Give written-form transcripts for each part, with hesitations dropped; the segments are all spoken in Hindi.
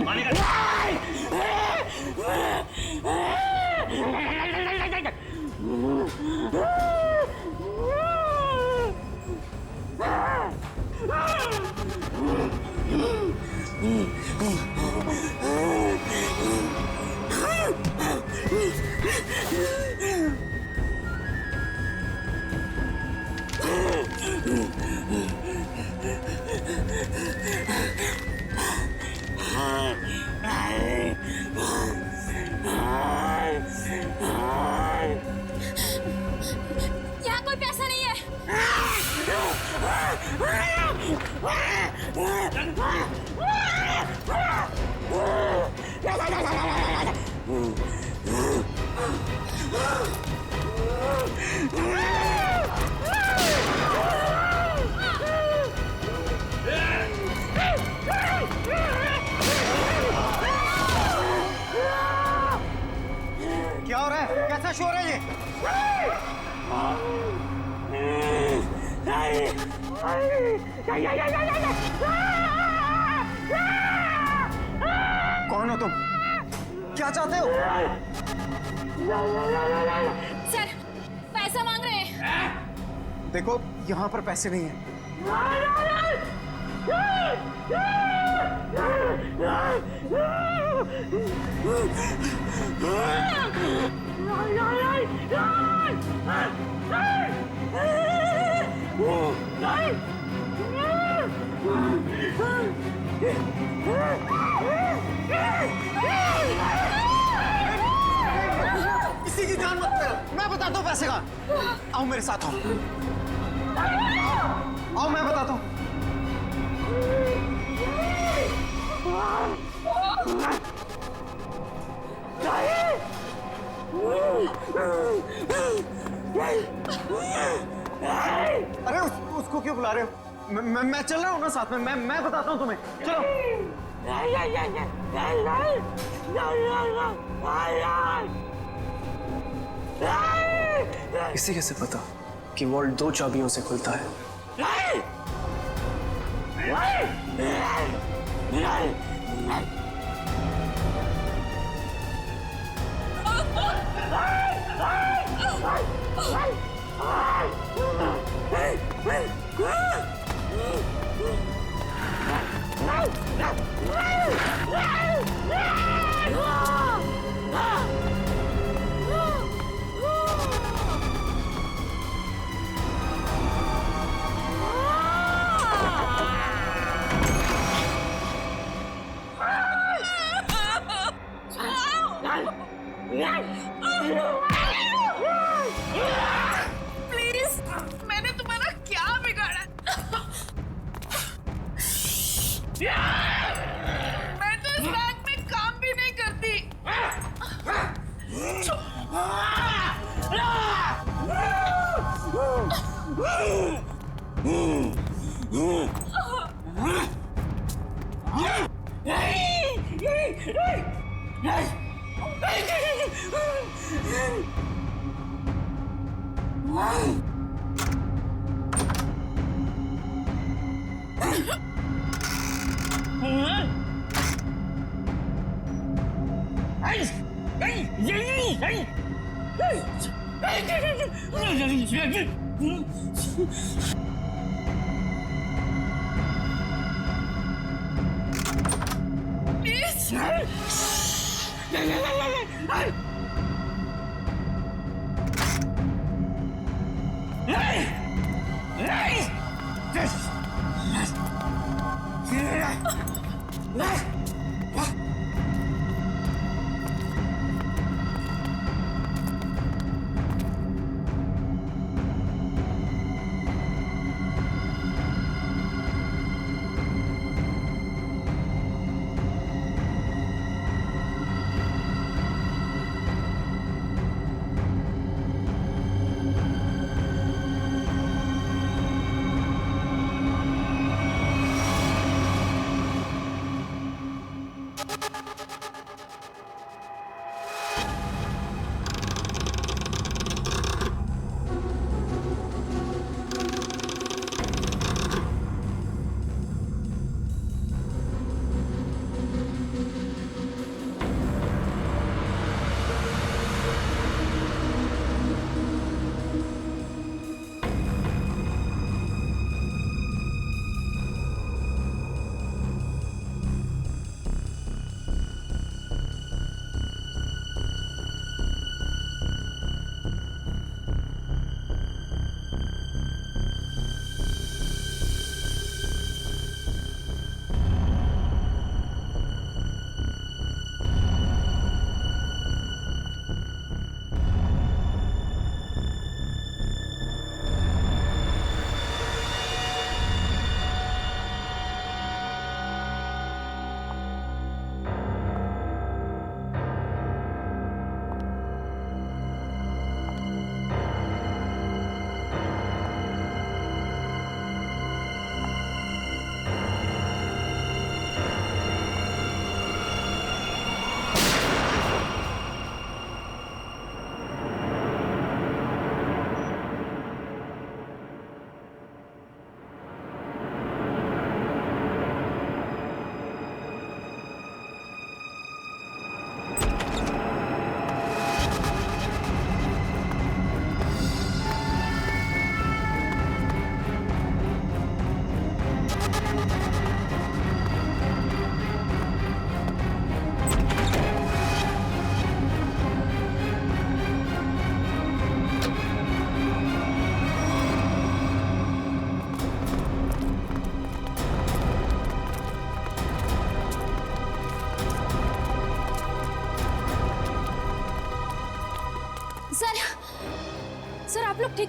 माने का यहाँ कोई पैसा नहीं है। क्या हो रहा है? कैसा शोर है ये? कौन हो तुम? क्या चाहते हो? सर, पैसा मांग रहे हैं। देखो, यहाँ पर पैसे नहीं हैं। किसी की जान मत लेना। मैं बताता हूँ पैसे का। आओ मेरे साथ आओ। आओ मैं बताता हूँ। अरे उसको क्यों बुला रहे हो? मैं चल रहा हूँ ना साथ में। मैं बताता हूँ तुम्हें। चलो। इसे कैसे पता कि वॉल्ट 2 चाबियों से खुलता है? प्लीज, मैंने तुम्हारा क्या बिगाड़ा? मैं तो इस बैंक में काम भी नहीं करती।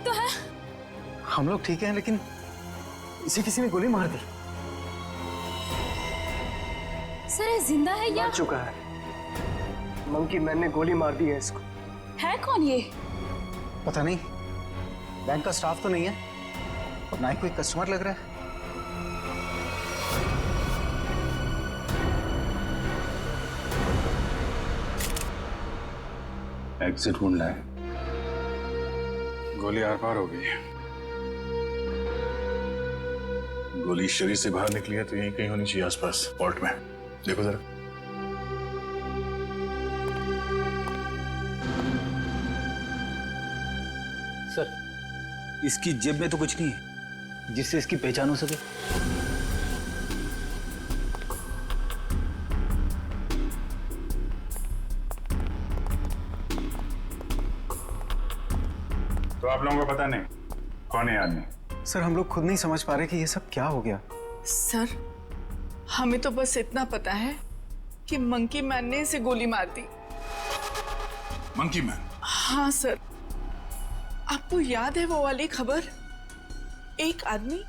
ठीक तो है? हम लोग ठीक हैं, लेकिन इसे किसी ने गोली मार दी। सर ये जिंदा है या मर चुका है। मंकी मैन ने गोली मार दी है इसको। है कौन ये? पता नहीं, बैंक का स्टाफ तो नहीं है और ना ही कोई कस्टमर लग रहा है। एग्जिट ढूंढना है। गोली आर पार हो गई है। गोली शरीर से बाहर निकली है तो यहीं कहीं होनी चाहिए आसपास, वॉल्ट में। देखो जरा। सर, इसकी जेब में तो कुछ नहीं है जिससे इसकी पहचान हो सके। तो आप लोगों को पता नहीं कौन है आदमी? सर हम लोग खुद नहीं समझ पा रहे कि ये सब क्या हो गया। सर, हमें तो बस इतना पता है कि मंकी मैन ने इसे गोली मार दी। Monkey man? हाँ सर, आपको याद है वो वाली खबर? एक आदमी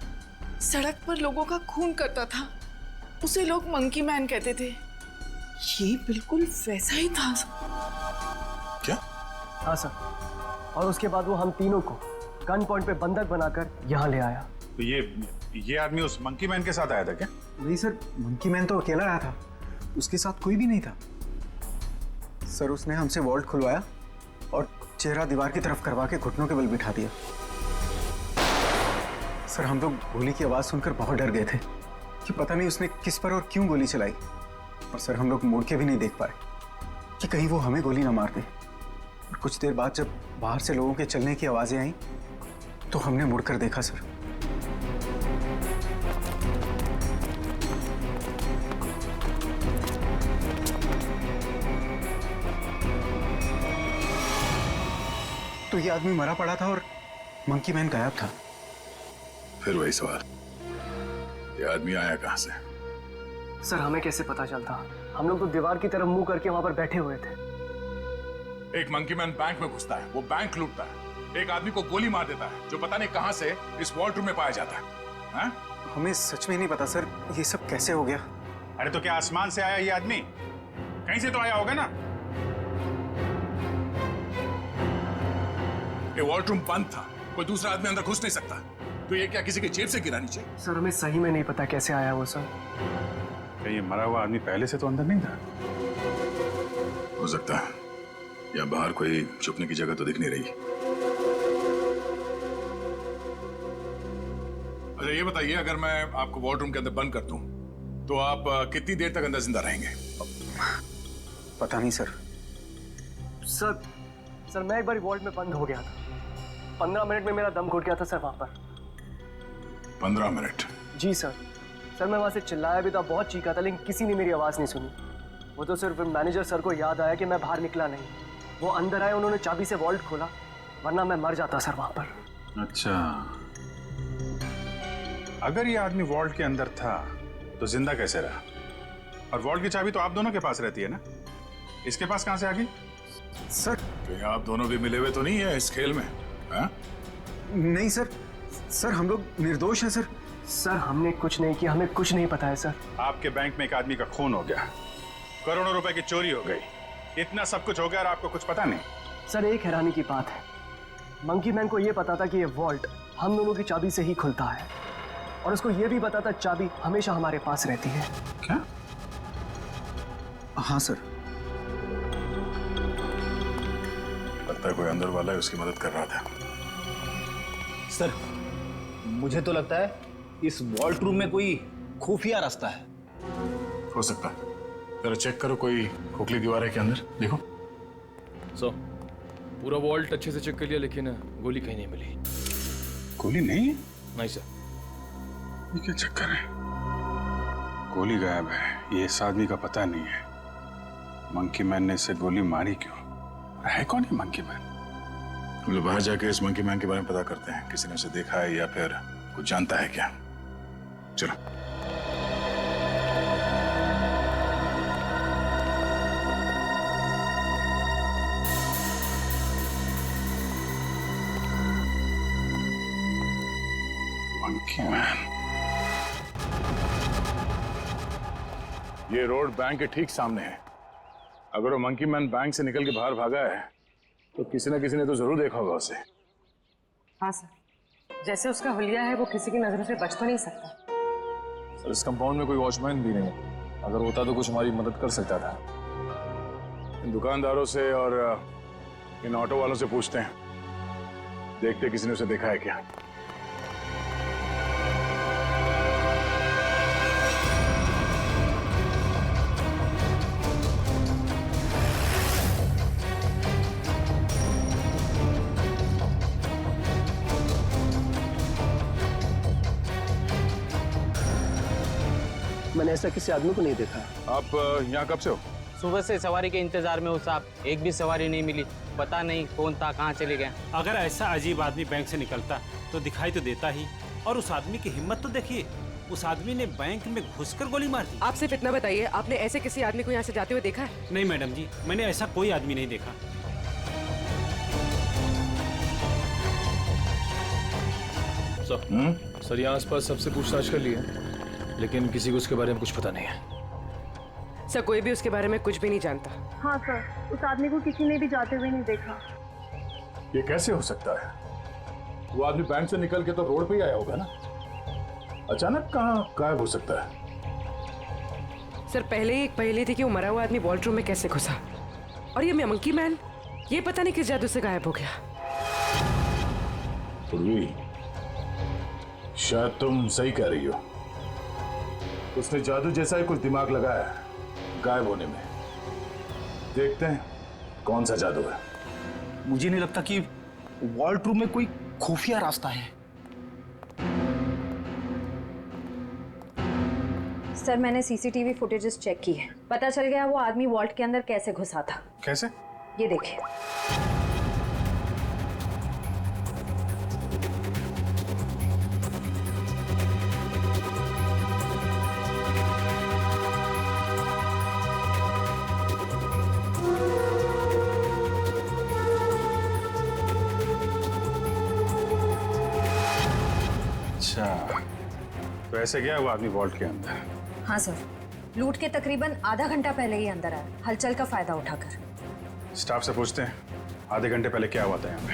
सड़क पर लोगों का खून करता था, उसे लोग मंकी मैन कहते थे। ये बिल्कुल वैसा ही था। क्या? हाँ सर, और उसके बाद वो हम तीनों को गन पॉइंट पे बंधक बनाकर यहाँ ले आया। तो ये आदमी उस मंकी मैन के साथ आया था क्या? नहीं सर, मंकी मैन तो अकेला आया था, उसके साथ कोई भी नहीं था। सर उसने हमसे वॉल्ट खुलवाया और चेहरा दीवार की तरफ करवा के घुटनों के बल बिठा दिया। सर हम लोग गोली की आवाज सुनकर बहुत डर गए थे कि पता नहीं उसने किस पर और क्यों गोली चलाई। और सर हम लोग मुड़ के भी नहीं देख पाए कि कहीं वो हमें गोली ना मार दे। और कुछ देर बाद जब बाहर से लोगों के चलने की आवाजें आई तो हमने मुड़कर देखा सर। तो ये आदमी मरा पड़ा था और मंकी मैन गायब था। फिर वही सवाल, ये आदमी आया कहां से? सर हमें कैसे पता चलता? हम लोग तो दीवार की तरफ मुंह करके वहां पर बैठे हुए थे। एक मंकी मैन बैंक में घुसता है, वो बैंक लूटता है, एक आदमी को गोली मार देता है जो पता नहीं कहां से इस वॉल्ट रूम में पाया जाता है। हाँ? हमें सच में नहीं पता सर, ये सब कैसे हो गया। अरे तो क्या आसमान से आया ये आदमी? कहीं से तो आया होगा ना। ये वॉल्ट रूम बंद था, कोई दूसरा आदमी अंदर घुस नहीं सकता। तो ये क्या किसी के जेब से गिरा नीचे? सर हमें सही में नहीं पता कैसे आया वो सर। क्या ये मरा हुआ आदमी पहले से तो अंदर नहीं था? हो सकता है, या बाहर कोई छुपने की जगह तो दिख नहीं रही। अच्छा ये बताइए, अगर मैं आपको वॉल्ट रूम के अंदर बंद कर दूं तो आप कितनी देर तक अंदर जिंदा रहेंगे? पता नहीं सर। सर मैं एक बार वॉल्ट में बंद हो गया था। 15 मिनट में मेरा दम घुट गया था सर वहां पर। 15 मिनट? जी सर। सर मैं वहां से चिल्लाया भी था, बहुत चीखा था, लेकिन किसी ने मेरी आवाज नहीं सुनी। वो तो सिर्फ मैनेजर सर को याद आया कि मैं बाहर निकला नहीं। वो अंदर आए, उन्होंने चाबी से वॉल्ट खोला, वरना मैं मर जाता सर वहां पर। अच्छा, अगर ये आदमी वॉल्ट के अंदर था तो जिंदा कैसे रहा? और वॉल्ट की चाबी तो आप दोनों के पास रहती है ना, इसके पास कहां से आ गई? सर कहीं आप दोनों भी मिले हुए तो नहीं है इस खेल में? हाँ? नहीं सर, सर हम लोग निर्दोष हैं सर। सर हमने कुछ नहीं किया, हमें कुछ नहीं पता है सर। आपके बैंक में एक आदमी का खून हो गया, करोड़ों रुपए की चोरी हो गई, इतना सब कुछ हो गया और आपको कुछ पता नहीं। सर एक हैरानी की बात है, मंकी मैन को यह पता था कि ये वॉल्ट हम दोनों की चाबी से ही खुलता है, और उसको यह भी पता था चाबी हमेशा हमारे पास रहती है। क्या? हाँ सर। लगता है कोई अंदर वाला है, उसकी मदद कर रहा था। सर मुझे तो लगता है इस वॉल्ट रूम में कोई खुफिया रास्ता है। हो सकता है, जरा चेक करो, कोई खोखली दीवार है के अंदर, देखो। सर पूरा वॉल्ट अच्छे से चेक कर लिया, लेकिन गोली कहीं नहीं मिली। गोली नहीं है? नहीं सर। ये क्या चक्कर है? गोली गायब है, ये इस आदमी का पता नहीं है। मंकी मैन ने इसे गोली मारी क्यों? है कौन है मंकी मैन? हम लोग बाहर जाके इस मंकी मैन के बारे में पता करते हैं, किसी ने उसे देखा है या फिर कुछ जानता है क्या। चलो। Monkey man. ये रोड बैंक के ठीक सामने है। अगर वो मंकी मैन बैंक से निकल के बाहर भागा है तो किसी न किसी ने तो जरूर देखा होगा उसे। हाँ सर, जैसे उसका हुलिया है वो किसी की नजरों से बच तो नहीं सकता। सर इस कंपाउंड में कोई वॉचमैन भी नहीं है। अगर होता तो कुछ हमारी मदद कर सकता था। इन दुकानदारों से और इन ऑटो वालों से पूछते हैं, देखते किसी ने उसे देखा है क्या। मैंने ऐसा किसी आदमी को नहीं देखा। आप यहाँ कब से हो? सुबह से सवारी के इंतजार में हूँ साहब, एक भी सवारी नहीं मिली। पता नहीं कौन था, कहाँ चले गए। अगर ऐसा अजीब आदमी बैंक से निकलता तो दिखाई तो देता ही। और उस आदमी की हिम्मत तो देखिए, उस आदमी ने बैंक में घुसकर गोली मार दी। आप सिर्फ इतना बताइए, आपने ऐसे किसी आदमी को यहाँ से जाते हुए देखा है? नहीं मैडम जी, मैंने ऐसा कोई आदमी नहीं देखा। सर यहाँ आसपास सबसे पूछताछ कर ली है, लेकिन किसी को उसके बारे में कुछ पता नहीं है। सर कोई भी उसके बारे में कुछ भी नहीं जानता। हाँ सर, उस आदमी को किसी ने भी जाते हुए नहीं देखा। ये कैसे हो सकता है? वो आदमी बैंक से निकल के तो रोड पे ही आया होगा ना। अचानक कहाँ गायब हो सकता है? सर पहले ही एक पहेली थी कि वो मरा हुआ आदमी वॉल्ट रूम में कैसे घुसा, और ये मंकी मैन ये पता नहीं किस जादू से गायब हो गया। पूर्वी, शायद तुम सही कह रही हो। उसने जादू जैसा ही कुछ दिमाग लगाया है गायब होने में। देखते हैं कौन सा जादू है। मुझे नहीं लगता कि वॉल्ट रूम में कोई खुफिया रास्ता है। सर मैंने सीसीटीवी फुटेजेस चेक की है, पता चल गया वो आदमी वॉल्ट के अंदर कैसे घुसा था। कैसे? ये देखिए। अच्छा, तो ऐसे गया वो आदमी वॉल्ट के अंदर? हाँ सर, लूट के तकरीबन आधा घंटा पहले ही अंदर आया, हलचल का फायदा उठाकर। स्टाफ से पूछते हैं आधे घंटे पहले क्या हुआ था यहाँ पे।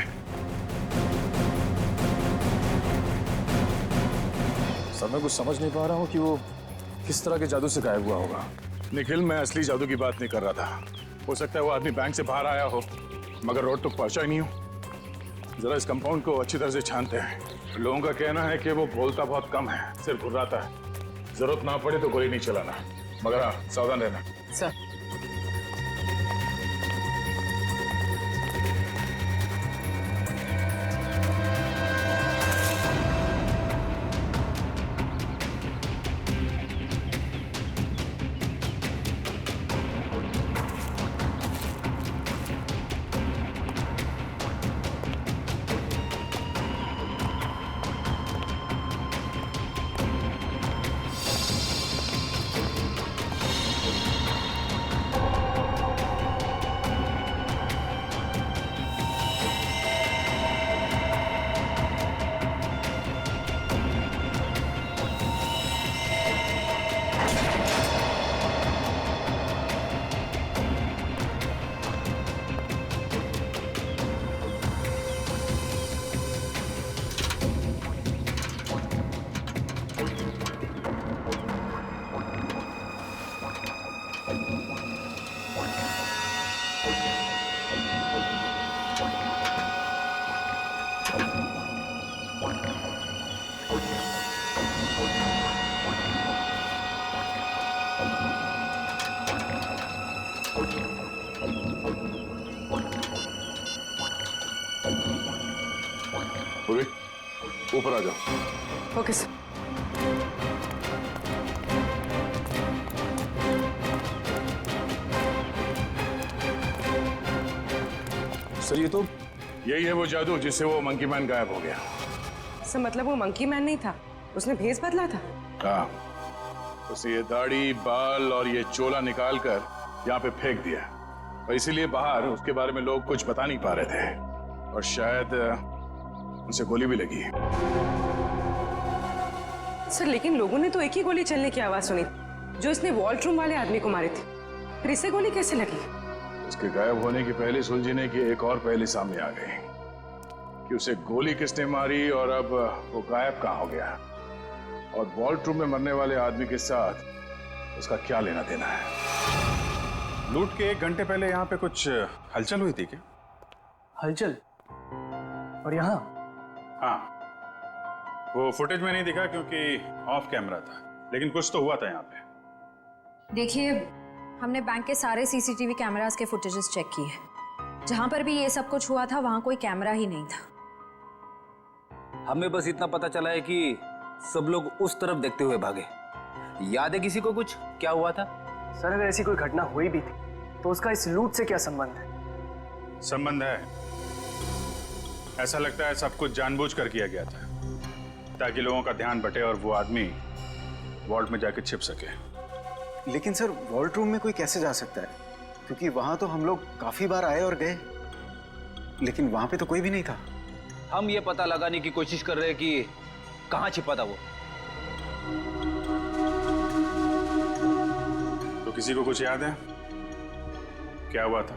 सर मैं कुछ समझ नहीं पा रहा हूँ कि वो किस तरह के जादू से गायब हुआ होगा। निखिल, मैं असली जादू की बात नहीं कर रहा था। हो सकता है वो आदमी बैंक से बाहर आया हो मगर रोड तक पहुंचा ही नहीं हो। जरा इस कंपाउंड को अच्छी तरह से छानते हैं। लोगों का कहना है कि वो बोलता बहुत कम है, सिर्फ घुर्राता है। जरूरत ना पड़े तो गोली नहीं चलाना, मगर हाँ सावधान रहना। सर पूर्वी, ऊपर आ जाओ। Okay sir. सर ये तो यही है वो जादू जिससे वो मंकी मैन गायब हो गया। सर मतलब वो मंकी मैन नहीं था, उसने भेस बदला था। हाँ, उसे ये दाढ़ी, बाल और ये चोला निकाल कर यहाँ पे फेंक दिया, और इसीलिए बाहर उसके बारे में लोग कुछ बता नहीं पा रहे थे, और शायद उनसे गोली भी लगी। सर लेकिन लोगों ने तो एक ही गोली चलने की आवाज सुनी जो इसने वॉल्ट रूम वाले आदमी को मारे थे, फिर इसे गोली कैसे लगी? उसके गायब होने की पहले सुलझने की एक और पहली सामने आ गई कि उसे गोली किसने मारी और अब वो गायब कहाँ हो गया, और वॉल्ट रूम में मरने वाले आदमी के साथ उसका क्या लेना देना है। लूट के 1 घंटे पहले यहाँ पे कुछ हलचल हुई थी क्या? हलचल? और यहाँ? हाँ, वो फुटेज में नहीं दिखा क्योंकि ऑफ कैमरा था, लेकिन कुछ तो हुआ था यहाँ पे। देखिए, हमने बैंक के सारे सीसीटीवी कैमरास के फुटेजेस चेक किए। जहां पर भी ये सब कुछ हुआ था वहां कोई कैमरा ही नहीं था। हमें बस इतना पता चला है कि सब लोग उस तरफ देखते हुए भागे। याद है किसी को कुछ क्या हुआ था? सर अगर ऐसी कोई घटना हुई भी थी तो उसका इस लूट से क्या संबंध है? संबंध है। ऐसा लगता है सब कुछ जानबूझकर किया गया था ताकि लोगों का ध्यान बटे और वो आदमी वॉल्ट में जाके छिप सके। लेकिन सर वॉल्ट रूम में कोई कैसे जा सकता है, क्योंकि वहां तो हम लोग काफी बार आए और गए, लेकिन वहां पे तो कोई भी नहीं था। हम ये पता लगाने की कोशिश कर रहे हैं कि कहाँ छिपा था वो। तो किसी को कुछ याद है क्या हुआ था?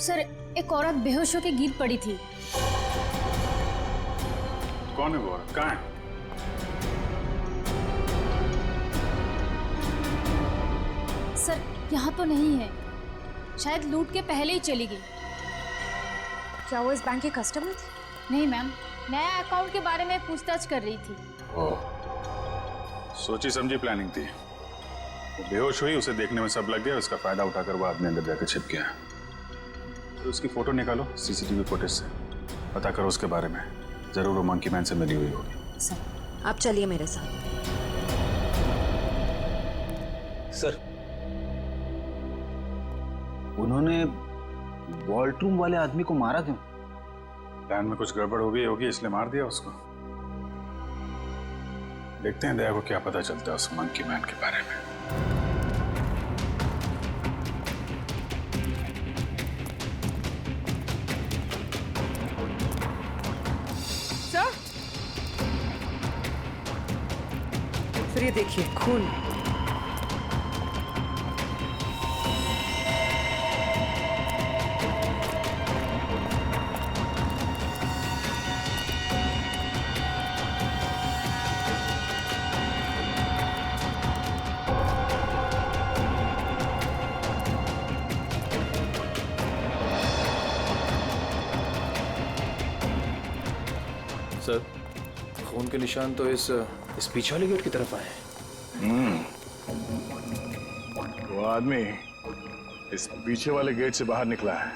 सर एक औरत बेहोश होकर गिर पड़ी थी। कौन है वो औरत? कहाँ है? सर यहाँ तो नहीं है, शायद लूट के पहले ही चली गई। क्या वो इस बैंक की कस्टमर थी? नहीं मैम, नया अकाउंट के बारे में पूछताछ कर रही थी। ओह, सोची समझी प्लानिंग थी। वो बेहोश हुई, उसे देखने में सब लग गया, उसका फायदा उठाकर वो आदमी अंदर जाकर छिप गया। तो उसकी फोटो निकालो सीसीटीवी फुटेज से, पता करो उसके बारे में, जरूर वो मंकी मैन से मिली हुई होगी। सर आप चलिए मेरे साथ। सर उन्होंने वॉल्ट रूम वाले आदमी को मारा क्यों? प्लान में कुछ गड़बड़ हो गई होगी इसलिए मार दिया उसको। देखते हैं दया को क्या पता चलता है उस मंकी मैन के बारे में। सर ये देखिए खून। सर खून के निशान तो इस पीछे वाले गेट की तरफ आए हैं। वो आदमी इस पीछे वाले गेट से बाहर निकला है,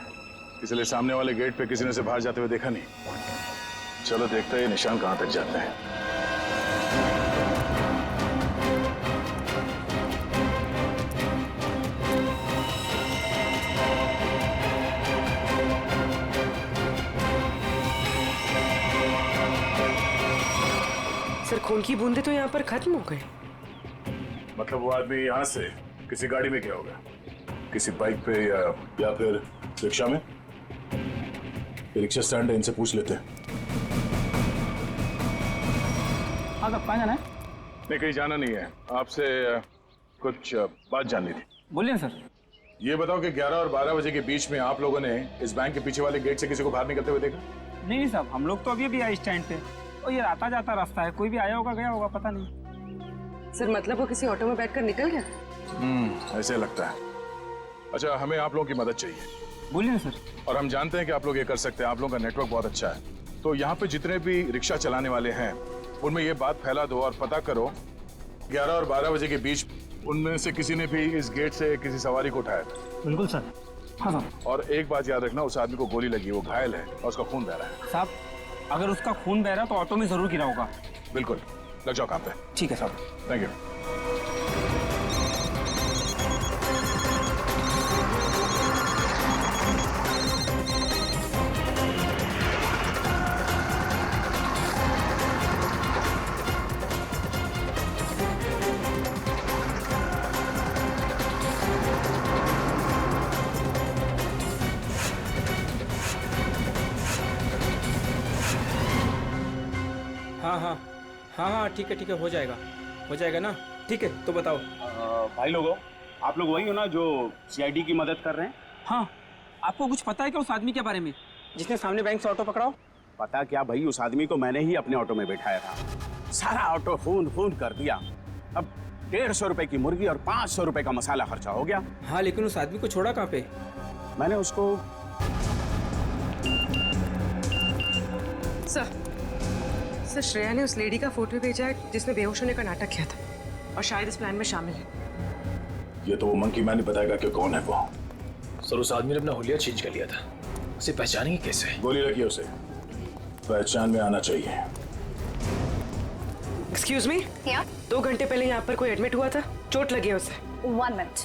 इसलिए सामने वाले गेट पे किसी ने उसे बाहर जाते हुए देखा नहीं। चलो देखते हैं ये निशान कहां तक जाते हैं। सर खून की बूंदें तो यहाँ पर खत्म हो गई। मतलब वो आदमी यहाँ से किसी गाड़ी में गया होगा, किसी बाइक पे या फिर रिक्शा में। ये रिक्शा स्टैंड है, इनसे पूछ लेते हैं। हाँ कब कहाँ जाना है? नहीं कहीं जाना नहीं है, आपसे कुछ बात जाननी थी। बोलिए सर। ये बताओ कि 11 और 12 बजे के बीच में आप लोगों ने इस बैंक के पीछे वाले गेट से किसी को बाहर निकलते हुए देखा? नहीं साहब, हम लोग तो अभी आए स्टैंड पे और ये आता जाता रास्ता है, कोई भी आया होगा गया होगा पता नहीं। सर मतलब वो किसी ऑटो में बैठकर निकल गया? ऐसे लगता है। अच्छा हमें आप लोगों की मदद चाहिए। बोलिए ना सर। और हम जानते हैं कि आप लोग ये कर सकते हैं, आप लोगों का नेटवर्क बहुत अच्छा है। तो यहाँ पे जितने भी रिक्शा चलाने वाले हैं उनमें ये बात फैला दो और पता करो 11 और 12 बजे के बीच उनमें से किसी ने भी इस गेट से किसी सवारी को उठाया था। बिल्कुल सर। हाँ सर। और एक बात याद रखना, उस आदमी को गोली लगी, वो घायल है और उसका खून बह रहा है। साहब अगर उसका खून बह रहा तो ऑटो में जरूर गिरा होगा। बिल्कुल, लग जाओ काम पे। ठीक है साहब। Thank you. हाँ हाँ हाँ हाँ ठीक है हो जाएगा ना। ठीक है तो बताओ। भाई लोगों, आप लोग वही हो ना जो सीआईडी की मदद कर रहे हैं? हाँ, आपको कुछ पता है क्या उस आदमी के बारे में जिसने सामने बैंक से ऑटो पकड़ाओ? पता क्या भाई, उस आदमी को मैंने ही अपने ऑटो में बैठाया था। सारा ऑटो खून कर दिया। अब 150 रुपए की मुर्गी और 500 रुपए का मसाला खर्चा हो गया। हाँ लेकिन उस आदमी को छोड़ा कहाँ पे? मैंने उसको सर श्रेया ने उस लेडी का फोटो भेजा है जिसने बेहोश होने का नाटक किया था और शायद इस प्लान में शामिल है। ये तो वो मंकी मैन ही बताएगा कि कौन है वो। सर उस आदमी ने अपना हुलिया चेंज कर लिया था, उसे पहचानेंगे कैसे? गोली लगी उसे, पहचान में आना चाहिए। एक्सक्यूज मी, 2 घंटे पहले यहाँ पर कोई एडमिट हुआ था, चोट लगी है उसे। 1 मिनट।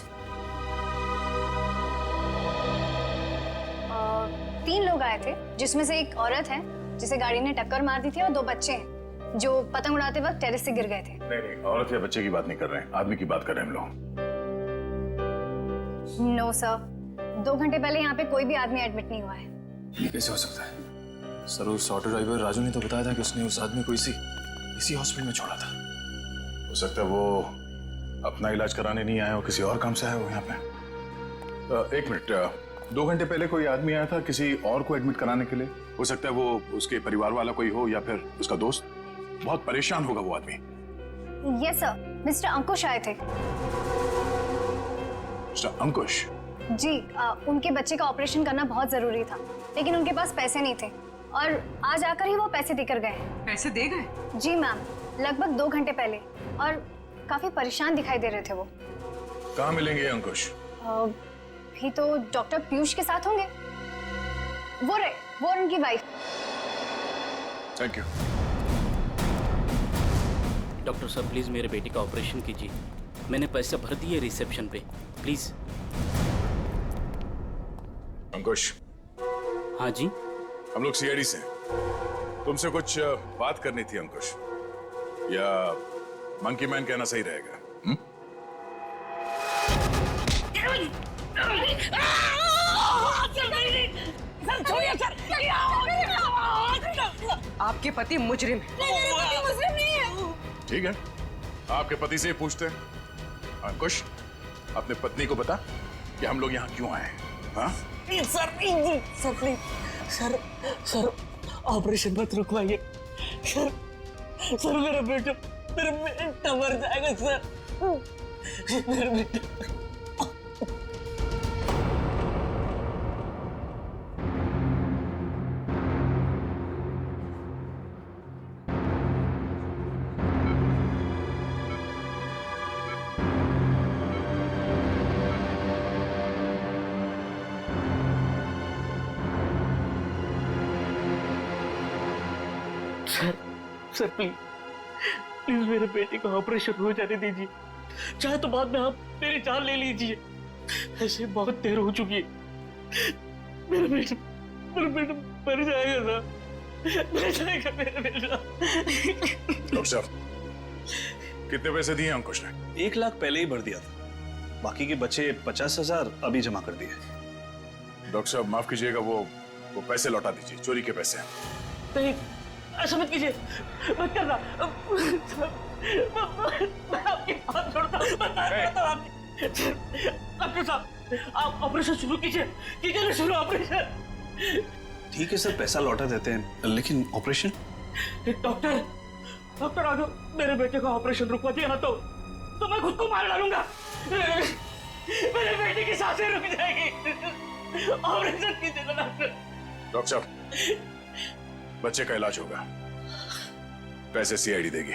3 लोग आए थे जिसमें से एक औरत है जिसे गाड़ी ने टक्कर मार दी थी और 2 बच्चे हैं जो पतंग उड़ाते वक्त टेरेस से गिर गए थे। नहीं, औरत या बच्चे की बात नहीं कर रहे हैं, आदमी की बात कर रहे हैं हम लोग। नो सर, 2 घंटे पहले यहाँ पे कोई भी आदमी एडमिट नहीं हुआ है। ये कैसे हो सकता है? सर उस ऑटो ड्राइवर राजू ने तो बताया था कि उसने उस आदमी को इसी हॉस्पिटल में छोड़ा था। हो सकता है वो अपना इलाज कराने नहीं आया हो, किसी और काम से आया हो यहाँ पे। 1 मिनट, 2 घंटे पहले कोई आदमी आया था किसी और को एडमिट कराने के लिए। हो सकता है वो उसके परिवार वाला कोई हो या फिर उसका दोस्त। बहुत परेशान होगा वो आदमी। यस सर, मिस्टर अंकुश आए थे। मिस्टर अंकुश? जी, उनके बच्चे का ऑपरेशन करना बहुत जरूरी था लेकिन उनके पास पैसे नहीं थे और आज आकर ही वो पैसे देकर गए। पैसे दे गए? जी मैम, लगभग 2 घंटे पहले, और काफी परेशान दिखाई दे रहे थे वो। कहाँ मिलेंगे अंकुश? भी तो डॉक्टर पीयूष के साथ होंगे। वो उनकी वाइफ। Thank you. डॉक्टर साहब प्लीज मेरे बेटे का ऑपरेशन कीजिए, मैंने पैसे भर दिए रिसेप्शन पे, प्लीज। अंकुश। हाँ जी। हम लोग सीआईडी से हैं। तुमसे कुछ बात करनी थी अंकुश, या मंकी मैन कहना सही रहेगा? आपके पति मुजरिम है। ठीक है, आपके पति से पूछते हैं। अंकुश, अपने पत्नी को बता कि हम लोग यहाँ क्यों आए हैं। हाँ? सर ऑपरेशन मत रुकवाइए सर। मेरा बेटा मर जाएगा सर। मेरा बेटा। सर प्लीज मेरे बेटे का ऑपरेशन हो जाने दीजिए, चाहे तो बाद में आप मेरी जान ले लीजिए। ऐसे बहुत देर हो चुकी है। मेरा बेटा मर जाएगा सर, मर जाएगा मेरा बेटा। डॉक्टर साहब, कितने पैसे दिए अंकुश ने? 1 लाख पहले ही भर दिया था, बाकी के बचे 50,000 अभी जमा कर दिए। डॉक्टर साहब माफ कीजिएगा, वो पैसे लौटा दीजिए, चोरी के पैसे। नहीं, ऐसा मत कीजिए, मत करना। मैं आपके हाथ जोड़ता हूँ। डॉक्टर साहब, आप ऑपरेशन शुरू कीजिए ना, शुरू ऑपरेशन। ठीक है सर, पैसा लौटा देते हैं, लेकिन ऑपरेशन? डॉक्टर आगे मेरे बेटे का ऑपरेशन रुकवा दिया ना तो मैं खुद को मार डालूंगा। मेरे बेटे की सांसें रुक जाएगी। ऑपरेशन कीजिए ना डॉक्टर। डॉक्टर साहब, बच्चे का इलाज होगा, पैसे सीआईडी देगी।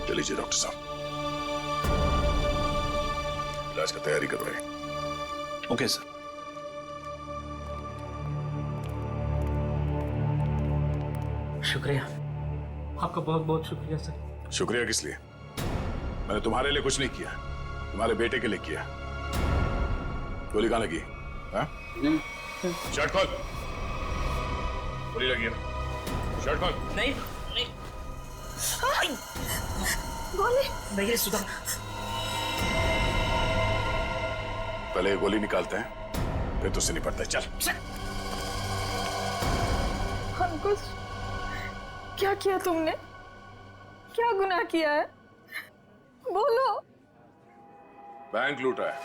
चलिए डॉक्टर साहब, इलाज का तैयारी कर रहे हैं। Okay sir. शुक्रिया, आपका बहुत बहुत शुक्रिया सर। शुक्रिया किस लिए? मैंने तुम्हारे लिए कुछ नहीं किया, तुम्हारे बेटे के लिए किया। गोली कहाँ लगी? शर्ट खोल। गोली लगी है ना? शर्ट खोल। नहीं गोली नहीं है सुधा। पहले ये गोली निकालते हैं, फिर तुझसे निपटते हैं। चल। अंकुश, क्या किया तुमने? क्या गुनाह किया है? बोलो। बैंक लूटा है,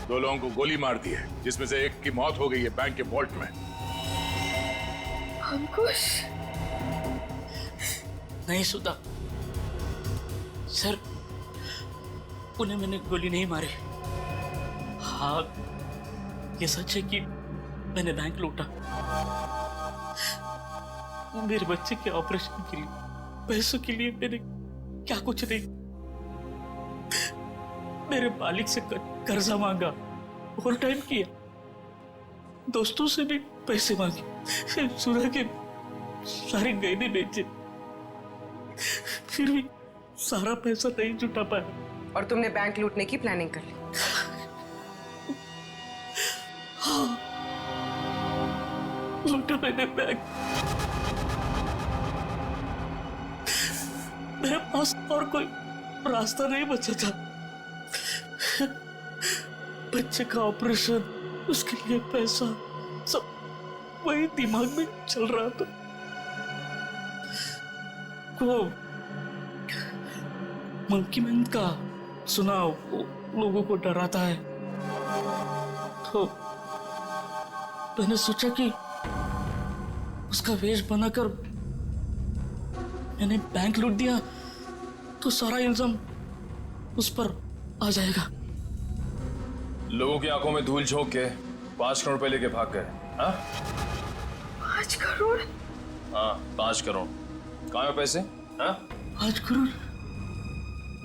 2 लोगों को गोली मार दी है, जिसमें से एक की मौत हो गई है बैंक के वॉल्ट में। अंकुश, नहीं सुधा सर, उन्हें मैंने गोली नहीं मारी। हाँ, ये सच है कि मैंने बैंक लूटा। मेरे बच्चे के ऑपरेशन के लिए, पैसों के लिए मैंने क्या कुछ नहीं, मेरे मालिक से कर्जा मांगा, ओवर टाइम किया, दोस्तों से भी पैसे मांगे, सुना के सारे गहने बेचे, फिर भी सारा पैसा नहीं जुटा पाया। और तुमने बैंक लूटने की प्लानिंग कर ली? हाँ, लूटा मैंने बैंक। मेरे पास और कोई रास्ता नहीं बचा था। बच्चे का ऑपरेशन, उसके लिए पैसा, सब वही दिमाग में चल रहा था। वो मंकी मैन का सुना, लोगों को डराता है, तो मैंने सोचा कि उसका वेश बनाकर मैंने बैंक लूट दिया तो सारा इल्जाम उस पर आ जाएगा। लोगों की आंखों में धूल झोंक के 5 करोड़ रुपए लेके भाग गए। हाँ 5 करोड़? हाँ 5 करोड़। कहाँ है पैसे? हाँ 5 करोड़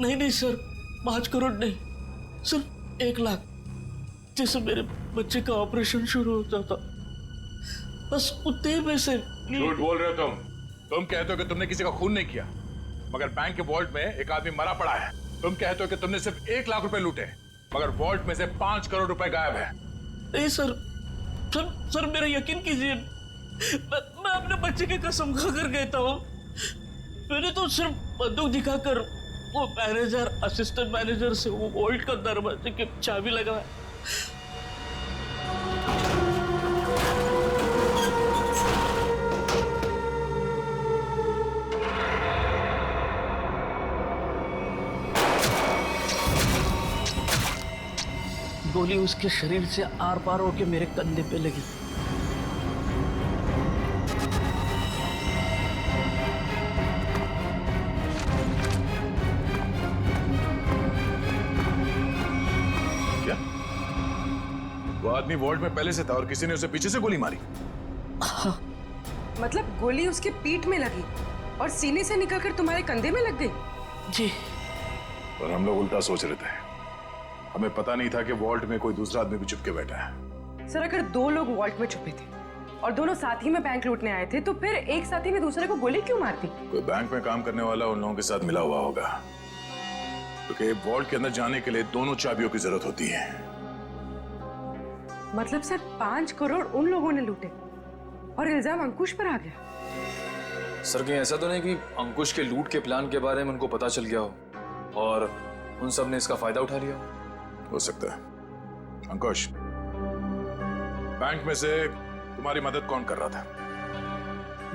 नहीं सर, 5 करोड़ नहीं, सिर्फ 1 लाख। जैसे मेरे बच्चे का ऑपरेशन शुरू होता था, बस उतने पैसे। झूठ बोल रहे हो तुम कहते हो कि तुमने किसी का खून नहीं किया, मगर बैंक के वॉल्ट में एक आदमी मरा पड़ा है। तुम कहते हो कि तुमने सिर्फ 1 लाख रुपए लूटे, मगर वॉल्ट में से 5 करोड़ रुपए गायब है। नहीं सर मेरा यकीन कीजिए, मैं अपने बच्चे की कसम खाकर कहता हूँ, मैंने तो सिर्फ बंदूक दिखाकर वो मैनेजर, असिस्टेंट मैनेजर से वो वॉल्ट का दरवाजे की चाबी लगाया। गोली उसके शरीर से आर पार होकर मेरे कंधे पे लगी। क्या? वो आदमी वॉल्ट में पहले से था और किसी ने उसे पीछे से गोली मारी? मतलब गोली उसके पीठ में लगी और सीने से निकलकर तुम्हारे कंधे में लग गई? जी। और हम लोग उल्टा सोच रहे थे, हमें पता नहीं था कि वॉल्ट में कोई दूसरा आदमी भी छुप के बैठा है। सर अगर 2 लोग वॉल्ट में छुपे थे और दोनों साथ ही में बैंक लूटने आए थे, तो फिर एक साथी ने दूसरे को गोली क्यों मार दी? कोई बैंक में काम करने वाला उन लोगों के साथ मिला हुआ होगा, क्योंकि वॉल्ट के अंदर जाने के लिए दोनों चाबियों की जरूरत होती है। मतलब सर 5 करोड़ उन लोगों ने लूटे और इल्जाम अंकुश पर आ गया? सर कहीं ऐसा तो नहीं कि अंकुश के लूट के प्लान के बारे में उनको पता चल गया हो और उन सब ने इसका फायदा उठा लिया हो सकता है। अंकुश, बैंक में से तुम्हारी मदद कौन कर रहा था?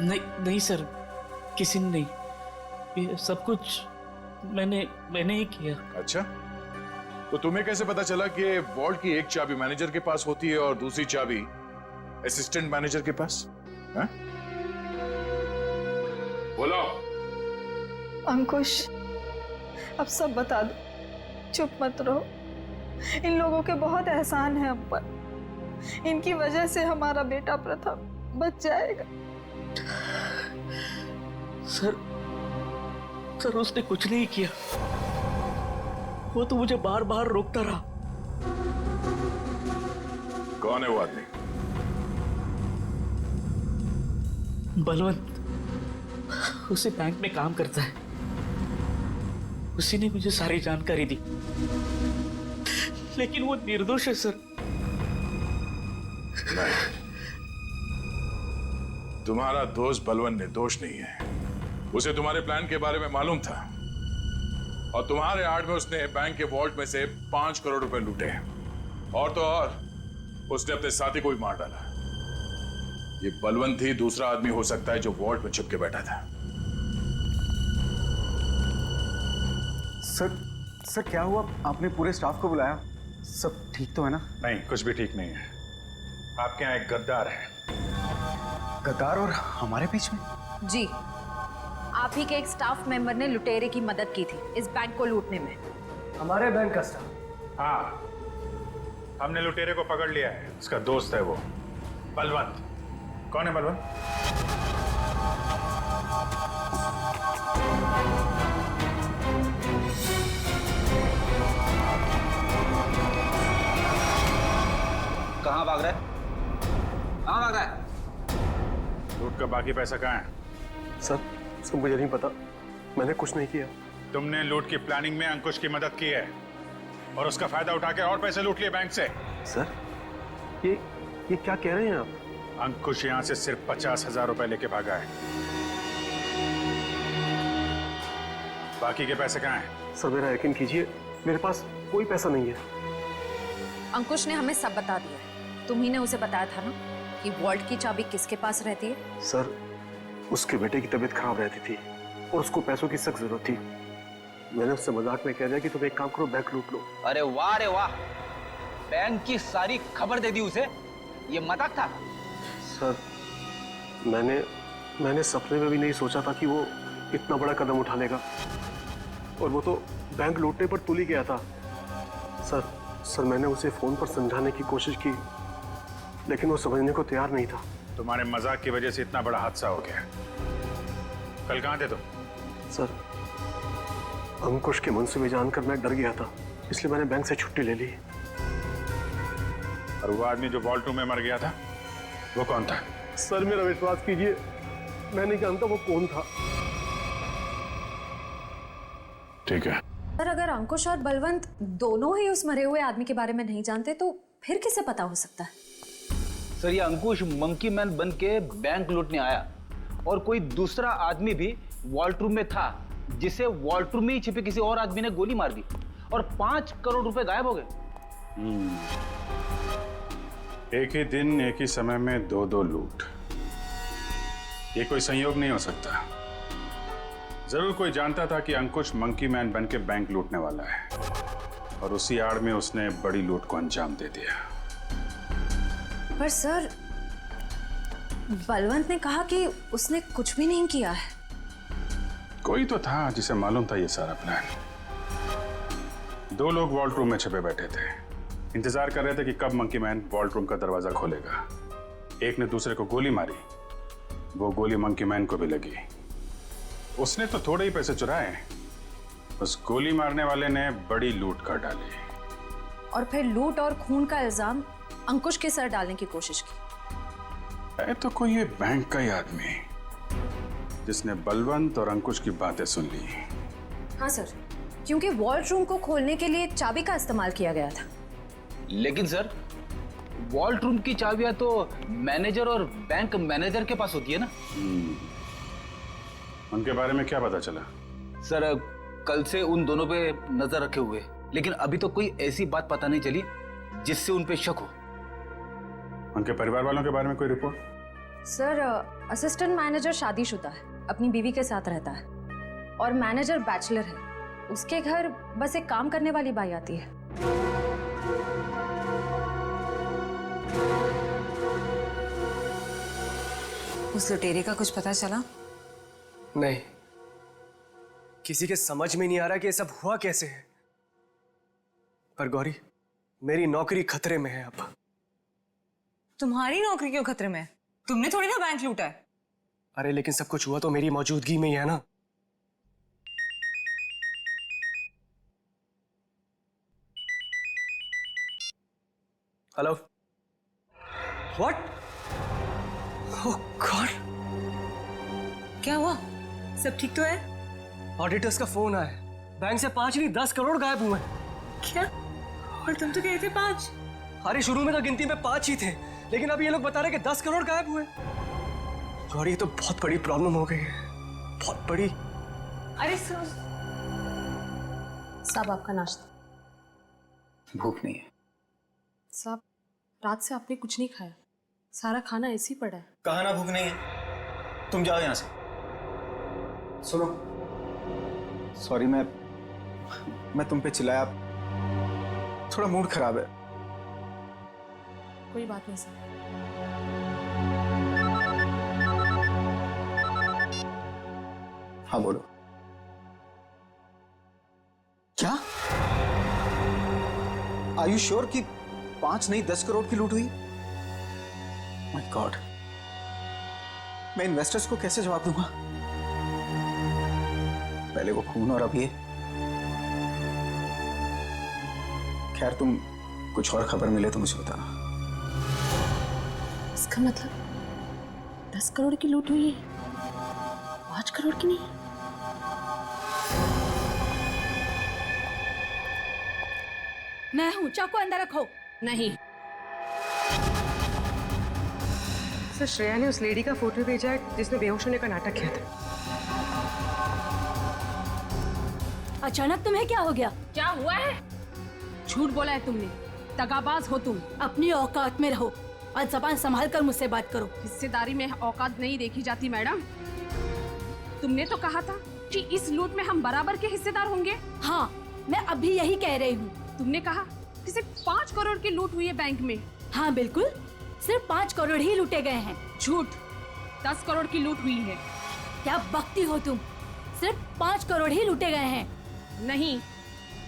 नहीं सर, किसी ने नहीं, ये सब कुछ मैंने ही किया। अच्छा, तो तुम्हें कैसे पता चला कि वॉल्ट की एक चाबी मैनेजर के पास होती है और दूसरी चाबी असिस्टेंट मैनेजर के पास? है? बोलो। अंकुश, अब सब बता दो, चुप मत रहो। इन लोगों के बहुत एहसान है हम पर, इनकी वजह से हमारा बेटा प्रथम बच जाएगा। सर उसने कुछ नहीं किया, वो तो मुझे बार बार रोकता रहा। कौन है वो आदमी? बलवंत, उसी बैंक में काम करता है, उसी ने मुझे सारी जानकारी दी, लेकिन वो निर्दोष है सर। नहीं, तुम्हारा दोस्त बलवंत निर्दोष नहीं है। उसे तुम्हारे प्लान के बारे में मालूम था, और तुम्हारे आड़ में उसने बैंक के वॉल्ट में से 5 करोड़ रुपए लूटे। और तो और उसने अपने साथी को भी मार डाला। ये बलवंत ही दूसरा आदमी हो सकता है जो वॉल्ट में छुप के बैठा था। सर क्या हुआ? आपने पूरे स्टाफ को बुलाया? सब ठीक तो है ना? नहीं, कुछ भी ठीक नहीं है। आपके यहाँ एक गद्दार है। गद्दार और हमारे बीच में? जी, आप ही के एक स्टाफ मेंबर ने लुटेरे की मदद की थी इस बैंक को लूटने में। हमारे बैंक का स्टाफ? हाँ, हमने लुटेरे को पकड़ लिया है। उसका दोस्त है वो बलवंत। कौन है बलवंत? कहाँ भाग रहा है? कहाँ भाग रहा है? लूट का बाकी पैसा कहाँ है? सर मुझे नहीं पता, मैंने कुछ नहीं किया। तुमने लूट की प्लानिंग में अंकुश की मदद की है और उसका फायदा उठा के और पैसे लूट लिए बैंक से। सर ये क्या कह रहे हैं आप? अंकुश यहाँ से सिर्फ 50,000 रुपए लेके भागा है। बाकी के पैसे कहाँ हैं? सर मेरा यकीन कीजिए, मेरे पास कोई पैसा नहीं है। अंकुश ने हमें सब बता दिया है। तुम ही ने उसे बताया था ना कि वॉल्ट की चाबी किसके पास रहती है? सर उसके बेटे की तबीयत खराब रहती थी और उसको पैसों की सख्त जरूरत थी। मैंने उससे मजाक में कह दिया कि तुम एक काम करो, बैंक लूट लो। अरे वाह रे वाह, बैंक की सारी खबर दे दी उसे। ये मजाक था? सर मैंने सपने में भी नहीं सोचा था कि वो इतना बड़ा कदम उठा लेगा, और वो तो बैंक लूटने पर तुल ही गया था। सर मैंने उसे फोन पर समझाने की कोशिश की, लेकिन वो समझने को तैयार नहीं था। तुम्हारे मजाक की वजह से इतना बड़ा हादसा हो गया। कल कहाँ थे तुम? सर अंकुश के मंसूबे जानकर मैं डर गया था, इसलिए मैंने बैंक से छुट्टी ले ली। और वो आदमी जो वॉल्ट रूम में मर गया था, वो कौन था? सर मेरा विश्वास कीजिए, मैं नहीं जानता वो कौन था। ठीक है सर, अगर अंकुश और बलवंत दोनों ही उस मरे हुए आदमी के बारे में नहीं जानते तो फिर किसे पता हो सकता है? सर ये अंकुश मंकी मैन बन के बैंक लूटने आया और कोई दूसरा आदमी भी वॉल्ट रूम में था, जिसे वॉल्ट रूम में ही छिपे किसी और आदमी ने गोली मार दी और 5 करोड़ रुपए गायब हो गए। एक ही दिन एक ही समय में दो लूट, ये कोई संयोग नहीं हो सकता। जरूर कोई जानता था कि अंकुश मंकी मैन बन के बैंक लूटने वाला है और उसी आड़ में उसने बड़ी लूट को अंजाम दे दिया। पर सर बलवंत ने कहा कि उसने कुछ भी नहीं किया है। कोई तो था जिसे मालूम था ये सारा प्लान। 2 लोग वॉल्ट रूम में छिपे बैठे थे, इंतजार कर रहे थे कि कब मंकी मैन वॉल्ट रूम का दरवाजा खोलेगा। एक ने दूसरे को गोली मारी, वो गोली मंकी मैन को भी लगी। उसने तो थोड़े ही पैसे चुराए, उस गोली मारने वाले ने बड़ी लूट कर डाली और फिर लूट और खून का इल्जाम अंकुश के सर डालने की कोशिश की। है तो कोई ये बैंक का ही आदमी जिसने बलवंत और अंकुश की बातें सुन ली। हाँ सर, क्योंकि वॉल्ट रूम को खोलने के लिए चाबी का इस्तेमाल किया गया था। लेकिन सर वॉल्ट रूम की चाबियां तो मैनेजर और बैंक मैनेजर के पास होती है ना। उनके बारे में क्या पता चला? सर कल से उन दोनों पे नजर रखे हुए, लेकिन अभी तो कोई ऐसी बात पता नहीं चली जिससे उन पे शक हो। उनके परिवार वालों के बारे में कोई रिपोर्ट? सर असिस्टेंट मैनेजर शादीशुदा है, अपनी बीवी के साथ रहता है, और मैनेजर बैचलर है। उसके घर बस एक काम करने वाली बाई आती है। उस लुटेरे का कुछ पता चला? नहीं, किसी के समझ में नहीं आ रहा कि ये सब हुआ कैसे है। पर गौरी, मेरी नौकरी खतरे में है अब। तुम्हारी नौकरी क्यों खतरे में है? तुमने थोड़ी ना बैंक लूटा है। अरे लेकिन सब कुछ हुआ तो मेरी मौजूदगी में ही है ना। Hello, what? ओह गॉड, क्या हुआ? सब ठीक तो है? ऑडिटर्स का फोन आया, बैंक से 5 नहीं 10 करोड़ गायब हुए। क्या? और तुम तो कहे थे 5। अरे शुरू में तो गिनती में 5 ही थे, लेकिन अब ये लोग बता रहे कि 10 करोड़ गायब हुए। गौरी ये तो बहुत बड़ी प्रॉब्लम हो गई है, बहुत बड़ी। अरे सर, साहब आपका नाश्ता। भूख नहीं है। साहब रात से आपने कुछ नहीं खाया, सारा खाना ऐसे ही पड़ा है। कहा ना भूख नहीं है, तुम जाओ यहाँ से। सुनो, सॉरी मैं तुम पे चिल्लाया, थोड़ा मूड खराब है। कोई बात नहीं साहब। हाँ बोलो। क्या? आर यू श्योर कि 5 नहीं 10 करोड़ की लूट हुई? माय गॉड, मैं इन्वेस्टर्स को कैसे जवाब दूंगा? पहले वो खून और अब ये। खैर, तुम कुछ और खबर मिले तो मुझे बताना। इसका मतलब 10 करोड़ की लूट हुई है, 5 करोड़ की नहीं। मैं हूं, चाकू अंदर रखो। नहीं। सर, श्रेया ने उस लेडी का फोटो भेजा है जिसने बेहोश होने का नाटक किया था। अचानक तुम्हें क्या हो गया? क्या हुआ है? झूठ बोला है तुमने, दगाबाज हो तुम। अपनी औकात में रहो और जबान संभाल कर मुझसे बात करो। हिस्सेदारी में औकात नहीं देखी जाती मैडम। तुमने तो कहा था कि इस लूट में हम बराबर के हिस्सेदार होंगे। हाँ, मैं अभी यही कह रही हूँ। तुमने कहा कि सिर्फ 5 करोड़ की लूट हुई है बैंक में। हाँ बिल्कुल, सिर्फ 5 करोड़ ही लूटे गए हैं। झूठ, 10 करोड़ की लूट हुई है। क्या बकती हो तुम? सिर्फ 5 करोड़ ही लूटे गए हैं। नहीं,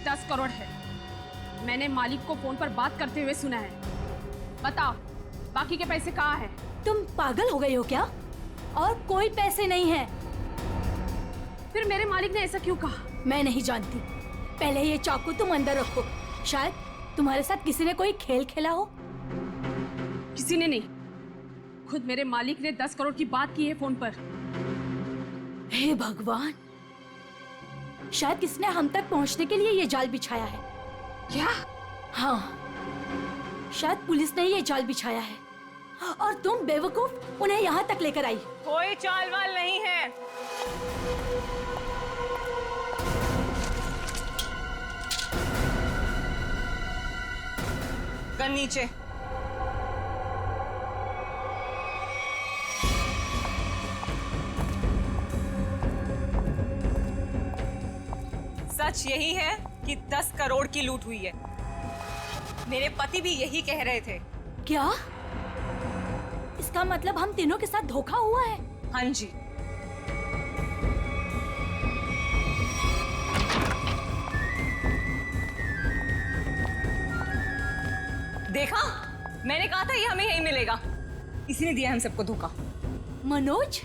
10 करोड़ है। मैंने मालिक को फोन पर बात करते हुए सुना है। बताओ, बाकी के पैसे कहाँ हैं? तुम पागल हो गई हो क्या? और कोई पैसे नहीं है। फिर मेरे मालिक ने ऐसा क्यों कहा? मैं नहीं जानती। पहले ये चाकू तुम अंदर रखो। शायद तुम्हारे साथ किसी ने कोई खेल खेला हो। किसी ने नहीं, खुद मेरे मालिक ने 10 करोड़ की बात की है फोन पर। हे भगवान, शायद किसने हम तक पहुंचने के लिए ये जाल बिछाया है। क्या? हाँ, शायद पुलिस ने ये जाल बिछाया है और तुम बेवकूफ उन्हें यहाँ तक लेकर आई। कोई चाल वाल नहीं है। गन नीचे। सच यही है कि 10 करोड़ की लूट हुई है। मेरे पति भी यही कह रहे थे। क्या? इसका मतलब हम तीनों के साथ धोखा हुआ है? हाँ जी। देखा, मैंने कहा था ये हमें यही मिलेगा। इसी ने दिया हम सबको धोखा। मनोज,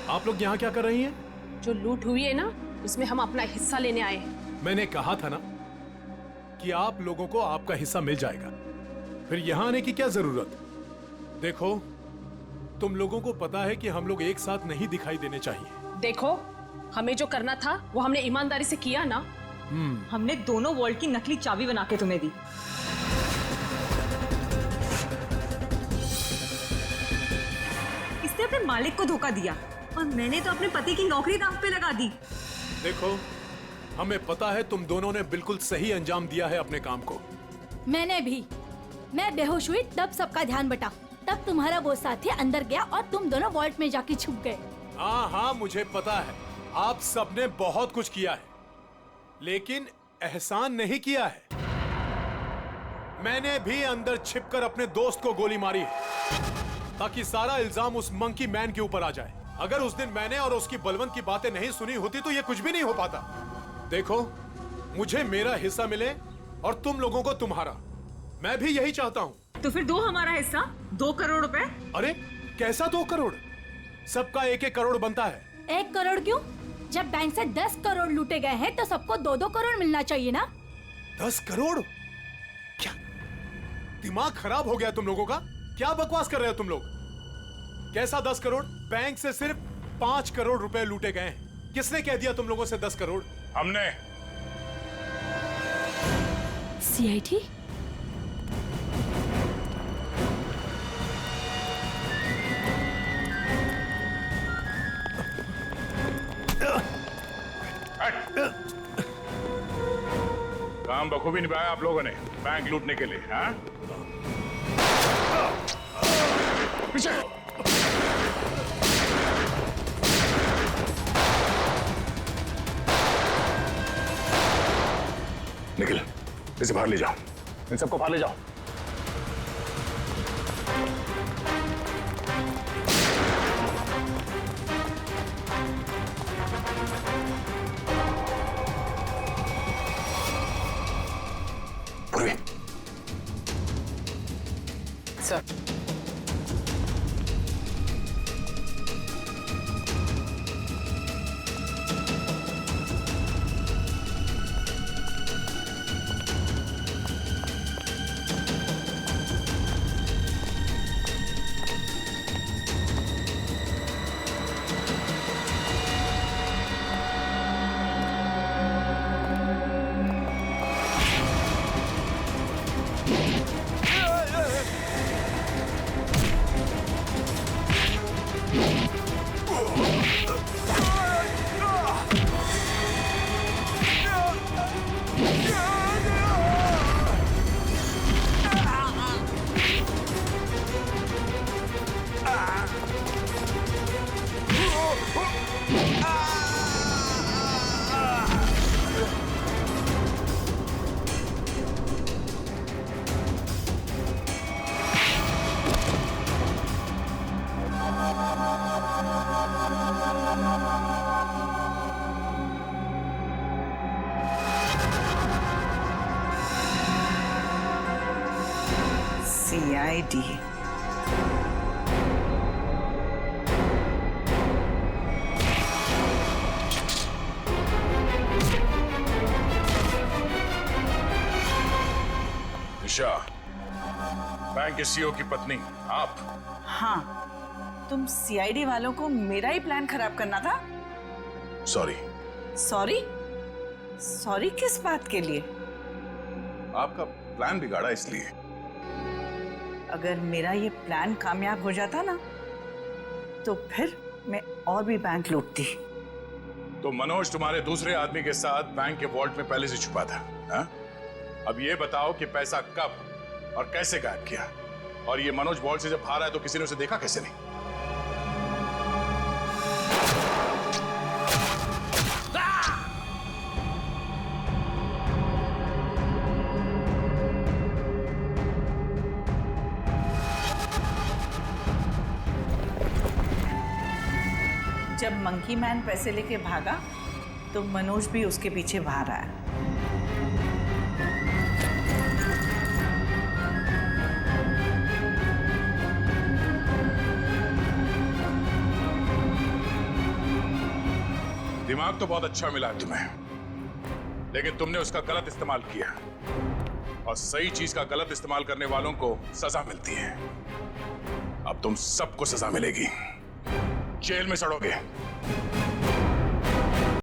आप लोग यहाँ क्या कर रही हैं? जो लूट हुई है ना, उसमें हम अपना हिस्सा लेने आए हैं। मैंने कहा था ना कि आप लोगों को आपका हिस्सा मिल जाएगा, फिर यहाँ आने की क्या जरूरत? देखो, तुम लोगों को पता है कि हम लोग एक साथ नहीं दिखाई देने चाहिए। देखो, हमें जो करना था वो हमने ईमानदारी से किया ना। हमने दोनों वॉल्ट की नकली चाबी बना के तुम्हें दी। इसने अपने मालिक को धोखा दिया और मैंने तो अपने पति की नौकरी दांव पे लगा दी। देखो, हमें पता है तुम दोनों ने बिल्कुल सही अंजाम दिया है अपने काम को। मैंने भी। मैं बेहोश हुई तब सबका ध्यान बटा, तब तुम्हारा वो साथी अंदर गया और तुम दोनों वॉल्ट में जाके छुप गए। हाँ हाँ, मुझे पता है आप सबने बहुत कुछ किया है, लेकिन एहसान नहीं किया है। मैंने भी अंदर छिपकर अपने दोस्त को गोली मारी है ताकि सारा इल्जाम उस मंकी मैन के ऊपर आ जाए। अगर उस दिन मैंने और उसकी बलवंत की बातें नहीं सुनी होती तो ये कुछ भी नहीं हो पाता। देखो, मुझे मेरा हिस्सा मिले और तुम लोगों को तुम्हारा। मैं भी यही चाहता हूँ। तो फिर दो हमारा हिस्सा, 2 करोड़ रुपए। अरे कैसा 2 करोड़? सबका 1-1 करोड़ बनता है। 1 करोड़ क्यों? जब बैंक से 10 करोड़ लूटे गए हैं तो सबको 2-2 करोड़ मिलना चाहिए ना। 10 करोड़? क्या दिमाग खराब हो गया तुम लोगों का? क्या बकवास कर रहे हो तुम लोग? कैसा 10 करोड़? बैंक से सिर्फ 5 करोड़ रुपए लूटे गए हैं। किसने कह दिया तुम लोगों से 10 करोड़? हमने। सीआईडी? काम बखूबी निभाया आप लोगों ने बैंक लूटने के लिए, हाँ? पीछे। निखिल, इसे बाहर ले जाओ। इन सबको बाहर ले जाओ। Sir, CID। निशा, बैंक के सीईओ की पत्नी आप? हाँ, तुम CID वालों को मेरा ही प्लान खराब करना था। सॉरी। सॉरी? सॉरी किस बात के लिए? आपका प्लान बिगाड़ा इसलिए। अगर मेरा ये प्लान कामयाब हो जाता ना, तो फिर मैं और भी बैंक लूटती। तो मनोज तुम्हारे दूसरे आदमी के साथ बैंक के वॉल्ट में पहले से छुपा था, हा? अब ये बताओ कि पैसा कब और कैसे गायब किया? और ये मनोज वॉल्ट से जब बाहर आया तो किसी ने उसे देखा कैसे नहीं? जब मंकी मैन पैसे लेके भागा तो मनोज भी उसके पीछे बाहर आया। दिमाग तो बहुत अच्छा मिला है तुम्हें, लेकिन तुमने उसका गलत इस्तेमाल किया, और सही चीज का गलत इस्तेमाल करने वालों को सजा मिलती है। अब तुम सबको सजा मिलेगी, जेल में सड़ोगे।